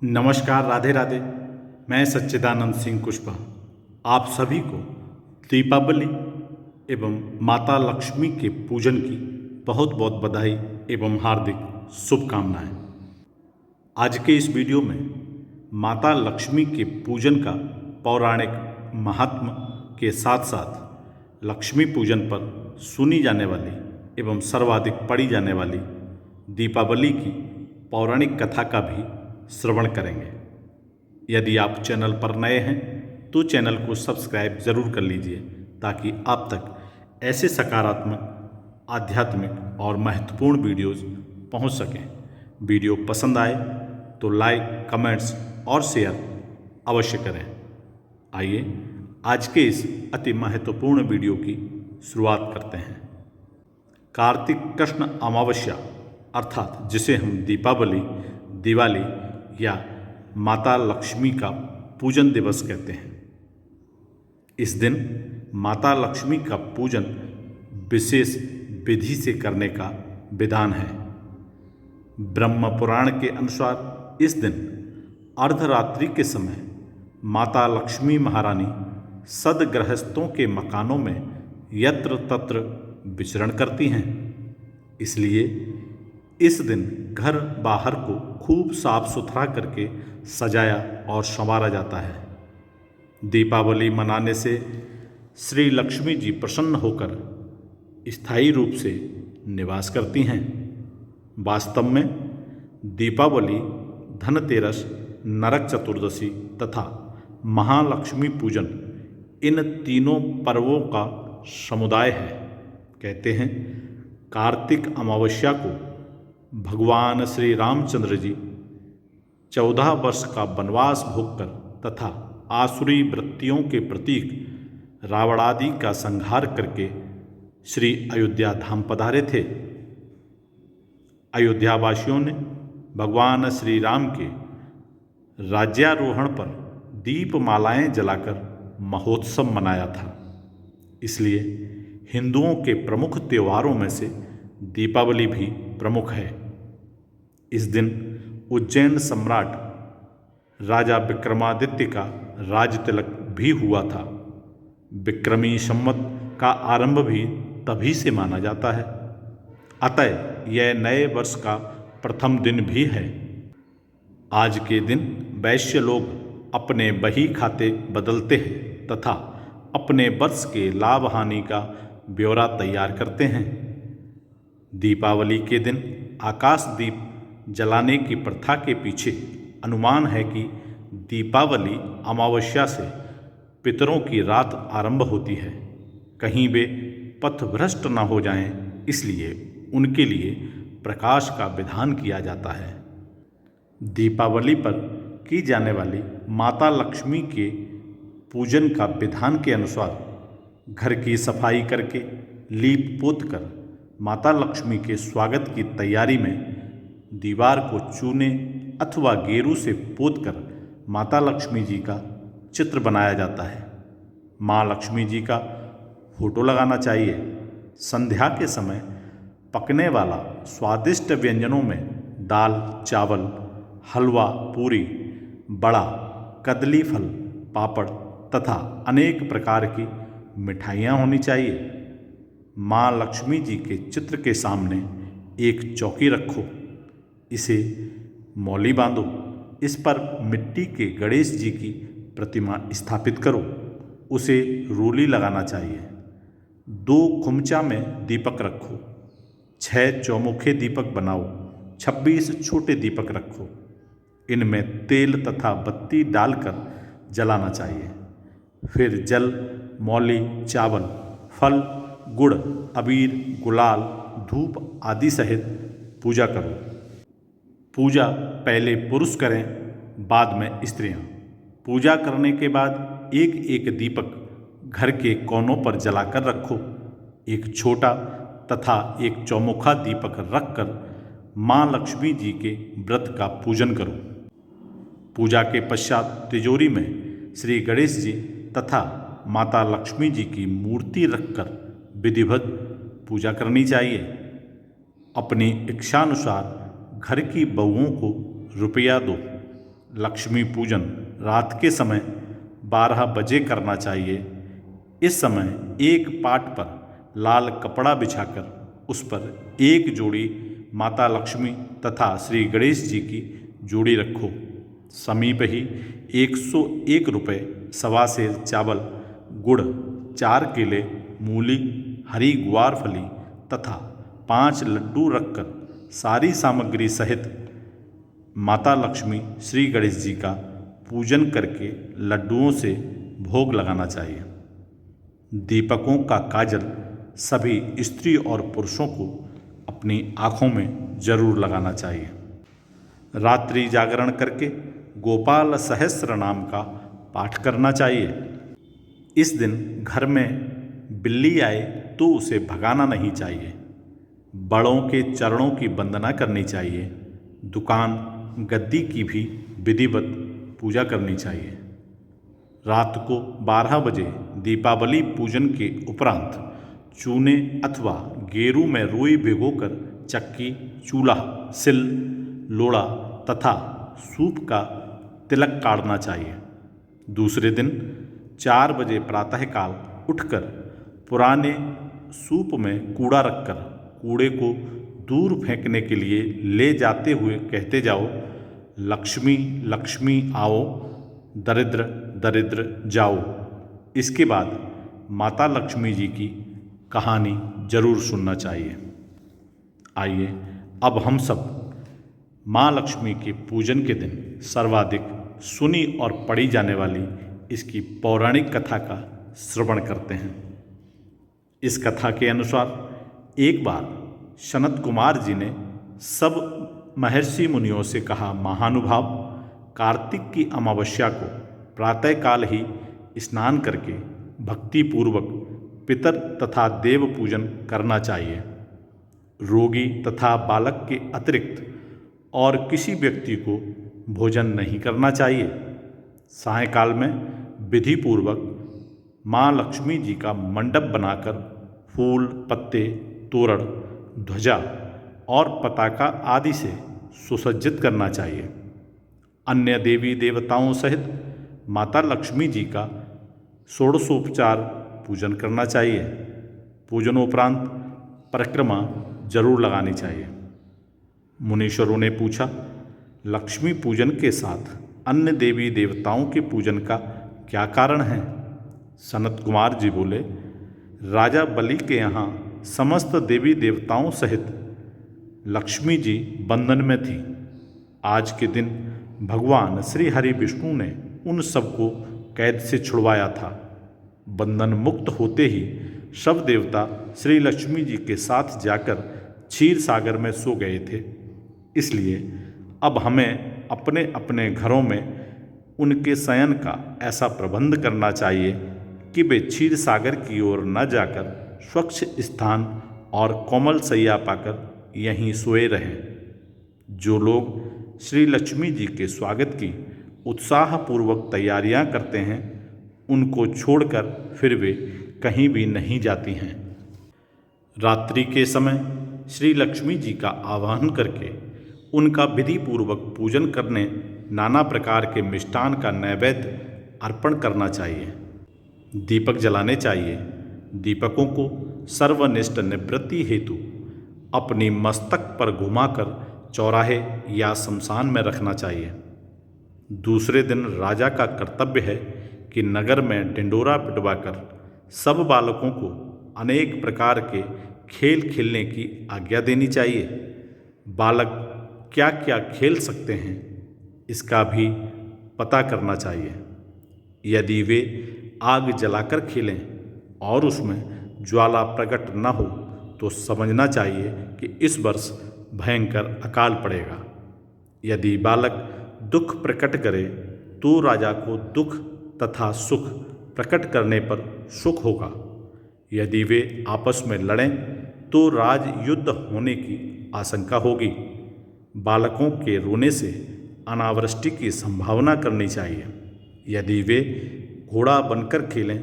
नमस्कार, राधे राधे। मैं सच्चिदानंद सिंह कुशवाहा आप सभी को दीपावली एवं माता लक्ष्मी के पूजन की बहुत बहुत बधाई एवं हार्दिक शुभकामनाएं। आज के इस वीडियो में माता लक्ष्मी के पूजन का पौराणिक महात्म के साथ साथ लक्ष्मी पूजन पर सुनी जाने वाली एवं सर्वाधिक पढ़ी जाने वाली दीपावली की पौराणिक कथा का भी श्रवण करेंगे। यदि आप चैनल पर नए हैं तो चैनल को सब्सक्राइब ज़रूर कर लीजिए ताकि आप तक ऐसे सकारात्मक, आध्यात्मिक और महत्वपूर्ण वीडियोस पहुंच सकें। वीडियो पसंद आए तो लाइक, कमेंट्स और शेयर अवश्य करें। आइए आज के इस अति महत्वपूर्ण वीडियो की शुरुआत करते हैं। कार्तिक कृष्ण अमावस्या अर्थात जिसे हम दीपावली, दिवाली या माता लक्ष्मी का पूजन दिवस कहते हैं। इस दिन माता लक्ष्मी का पूजन विशेष विधि से करने का विधान है। ब्रह्म पुराण के अनुसार इस दिन अर्धरात्रि के समय माता लक्ष्मी महारानी सदगृहस्थों के मकानों में यत्र तत्र विचरण करती हैं। इसलिए इस दिन घर बाहर को खूब साफ सुथरा करके सजाया और संवारा जाता है। दीपावली मनाने से श्री लक्ष्मी जी प्रसन्न होकर स्थायी रूप से निवास करती हैं। वास्तव में दीपावली, धनतेरस, नरक चतुर्दशी तथा महालक्ष्मी पूजन इन तीनों पर्वों का समुदाय है। कहते हैं कार्तिक अमावस्या को भगवान श्री रामचंद्र जी 14 वर्ष का वनवास भोगकर तथा आसुरी वृत्तियों के प्रतीक रावणादि का संहार करके श्री अयोध्या धाम पधारे थे। अयोध्यावासियों ने भगवान श्री राम के राज्यारोहण पर दीपमालाएं जलाकर महोत्सव मनाया था। इसलिए हिंदुओं के प्रमुख त्योहारों में से दीपावली भी प्रमुख है। इस दिन उज्जैन सम्राट राजा विक्रमादित्य का राज तिलक भी हुआ था। विक्रमी संवत का आरंभ भी तभी से माना जाता है। अतः यह नए वर्ष का प्रथम दिन भी है। आज के दिन वैश्य लोग अपने बही खाते बदलते हैं तथा अपने वर्ष के लाभ हानि का ब्यौरा तैयार करते हैं। दीपावली के दिन आकाश दीप जलाने की प्रथा के पीछे अनुमान है कि दीपावली अमावस्या से पितरों की रात आरंभ होती है। कहीं वे पथभ्रष्ट न हो जाएं, इसलिए उनके लिए प्रकाश का विधान किया जाता है। दीपावली पर की जाने वाली माता लक्ष्मी के पूजन का विधान के अनुसार घर की सफाई करके लीप पोत कर माता लक्ष्मी के स्वागत की तैयारी में दीवार को चूने अथवा गेरू से पोतकर माता लक्ष्मी जी का चित्र बनाया जाता है। माँ लक्ष्मी जी का फोटो लगाना चाहिए। संध्या के समय पकने वाला स्वादिष्ट व्यंजनों में दाल, चावल, हलवा, पूरी, बड़ा, कदली फल, पापड़ तथा अनेक प्रकार की मिठाइयाँ होनी चाहिए। माँ लक्ष्मी जी के चित्र के सामने एक चौकी रखो, इसे मौली बांधो, इस पर मिट्टी के गणेश जी की प्रतिमा स्थापित करो, उसे रोली लगाना चाहिए। 2 खुमचा में दीपक रखो, 6 चौमुखे दीपक बनाओ, 26 छोटे दीपक रखो। इनमें तेल तथा बत्ती डालकर जलाना चाहिए। फिर जल, मौली, चावल, फल, गुड़, अबीर, गुलाल, धूप आदि सहित पूजा करो। पूजा पहले पुरुष करें, बाद में स्त्रियां। पूजा करने के बाद एक एक दीपक घर के कोनों पर जलाकर रखो। एक छोटा तथा एक चौमुखा दीपक रखकर माँ लक्ष्मी जी के व्रत का पूजन करो। पूजा के पश्चात तिजोरी में श्री गणेश जी तथा माता लक्ष्मी जी की मूर्ति रखकर विधिवत पूजा करनी चाहिए। अपनी इच्छानुसार घर की बहुओं को रुपया दो, लक्ष्मी पूजन रात के समय 12 बजे करना चाहिए। इस समय एक पाट पर लाल कपड़ा बिछाकर उस पर एक जोड़ी माता लक्ष्मी तथा श्री गणेश जी की जोड़ी रखो। समीप ही 101 रुपये सवा सेर चावल, गुड़, 4 केले, मूली, हरी ग्वार फली तथा 5 लड्डू रखकर सारी सामग्री सहित माता लक्ष्मी श्री गणेश जी का पूजन करके लड्डुओं से भोग लगाना चाहिए। दीपकों का काजल सभी स्त्री और पुरुषों को अपनी आँखों में जरूर लगाना चाहिए। रात्रि जागरण करके गोपाल सहस्त्र नाम का पाठ करना चाहिए। इस दिन घर में बिल्ली आए तो उसे भगाना नहीं चाहिए। बड़ों के चरणों की वंदना करनी चाहिए। दुकान गद्दी की भी विधिवत पूजा करनी चाहिए। रात को 12 बजे दीपावली पूजन के उपरांत चूने अथवा गेरू में रुई भिगोकर चक्की, चूल्हा, सिल, लोड़ा तथा सूप का तिलक काढ़ना चाहिए। दूसरे दिन 4 बजे प्रातःकाल उठकर पुराने सूप में कूड़ा रखकर कूड़े को दूर फेंकने के लिए ले जाते हुए कहते जाओ, लक्ष्मी लक्ष्मी आओ, दरिद्र दरिद्र जाओ। इसके बाद माता लक्ष्मी जी की कहानी जरूर सुनना चाहिए। आइए अब हम सब माँ लक्ष्मी के पूजन के दिन सर्वाधिक सुनी और पढ़ी जाने वाली इसकी पौराणिक कथा का श्रवण करते हैं। इस कथा के अनुसार एक बार सनत कुमार जी ने सब महर्षि मुनियों से कहा, महानुभाव, कार्तिक की अमावस्या को प्रातःकाल ही स्नान करके भक्तिपूर्वक पितर तथा देव पूजन करना चाहिए। रोगी तथा बालक के अतिरिक्त और किसी व्यक्ति को भोजन नहीं करना चाहिए। सायंकाल में विधिपूर्वक माँ लक्ष्मी जी का मंडप बनाकर फूल, पत्ते, तोरण, ध्वजा और पताका आदि से सुसज्जित करना चाहिए। अन्य देवी देवताओं सहित माता लक्ष्मी जी का षोडशोपचार पूजन करना चाहिए। पूजनोपरांत परिक्रमा जरूर लगानी चाहिए। मुनीश्वरों ने पूछा, लक्ष्मी पूजन के साथ अन्य देवी देवताओं के पूजन का क्या कारण है? सनत कुमार जी बोले, राजा बलि के यहाँ समस्त देवी देवताओं सहित लक्ष्मी जी बंधन में थी। आज के दिन भगवान श्री हरि विष्णु ने उन सबको कैद से छुड़वाया था। बंधन मुक्त होते ही सब देवता श्री लक्ष्मी जी के साथ जाकर क्षीर सागर में सो गए थे। इसलिए अब हमें अपने अपने घरों में उनके शयन का ऐसा प्रबंध करना चाहिए कि वे क्षीर सागर की ओर न जाकर स्वच्छ स्थान और कोमल शैया पाकर यहीं सोए रहें। जो लोग श्री लक्ष्मी जी के स्वागत की उत्साहपूर्वक तैयारियां करते हैं, उनको छोड़कर फिर वे कहीं भी नहीं जाती हैं। रात्रि के समय श्री लक्ष्मी जी का आवाहन करके उनका विधिपूर्वक पूजन करने नाना प्रकार के मिष्टान का नैवेद्य अर्पण करना चाहिए। दीपक जलाने चाहिए। दीपकों को सर्वनिष्ठ निवृत्ति हेतु अपनी मस्तक पर घुमाकर चौराहे या शमशान में रखना चाहिए। दूसरे दिन राजा का कर्तव्य है कि नगर में ढिंडोरा पिटवाकर सब बालकों को अनेक प्रकार के खेल खेलने की आज्ञा देनी चाहिए। बालक क्या क्या खेल सकते हैं, इसका भी पता करना चाहिए। यदि वे आग जलाकर खेलें और उसमें ज्वाला प्रकट न हो तो समझना चाहिए कि इस वर्ष भयंकर अकाल पड़ेगा। यदि बालक दुख प्रकट करे तो राजा को दुख तथा सुख प्रकट करने पर सुख होगा। यदि वे आपस में लड़ें तो राजयुद्ध होने की आशंका होगी। बालकों के रोने से अनावृष्टि की संभावना करनी चाहिए। यदि वे घोड़ा बनकर खेलें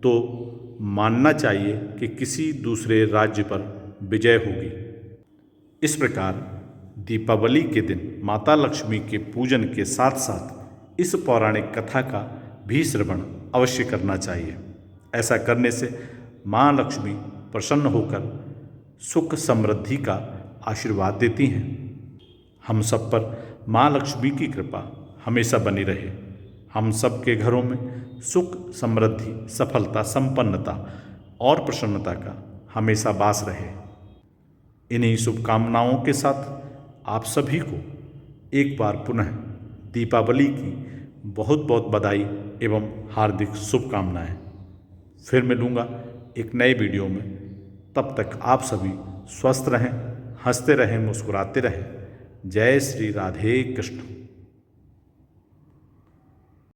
तो मानना चाहिए कि किसी दूसरे राज्य पर विजय होगी। इस प्रकार दीपावली के दिन माता लक्ष्मी के पूजन के साथ साथ इस पौराणिक कथा का भी श्रवण अवश्य करना चाहिए। ऐसा करने से माँ लक्ष्मी प्रसन्न होकर सुख समृद्धि का आशीर्वाद देती हैं। हम सब पर माँ लक्ष्मी की कृपा हमेशा बनी रहे। हम सब के घरों में सुख समृद्धि सफलता संपन्नता और प्रसन्नता का हमेशा वास रहे। इन्हीं शुभकामनाओं के साथ आप सभी को एक बार पुनः दीपावली की बहुत बहुत बधाई एवं हार्दिक शुभकामनाएं। फिर मिलूँगा एक नए वीडियो में। तब तक आप सभी स्वस्थ रहें, हंसते रहें, मुस्कुराते रहें। जय श्री राधे कृष्ण।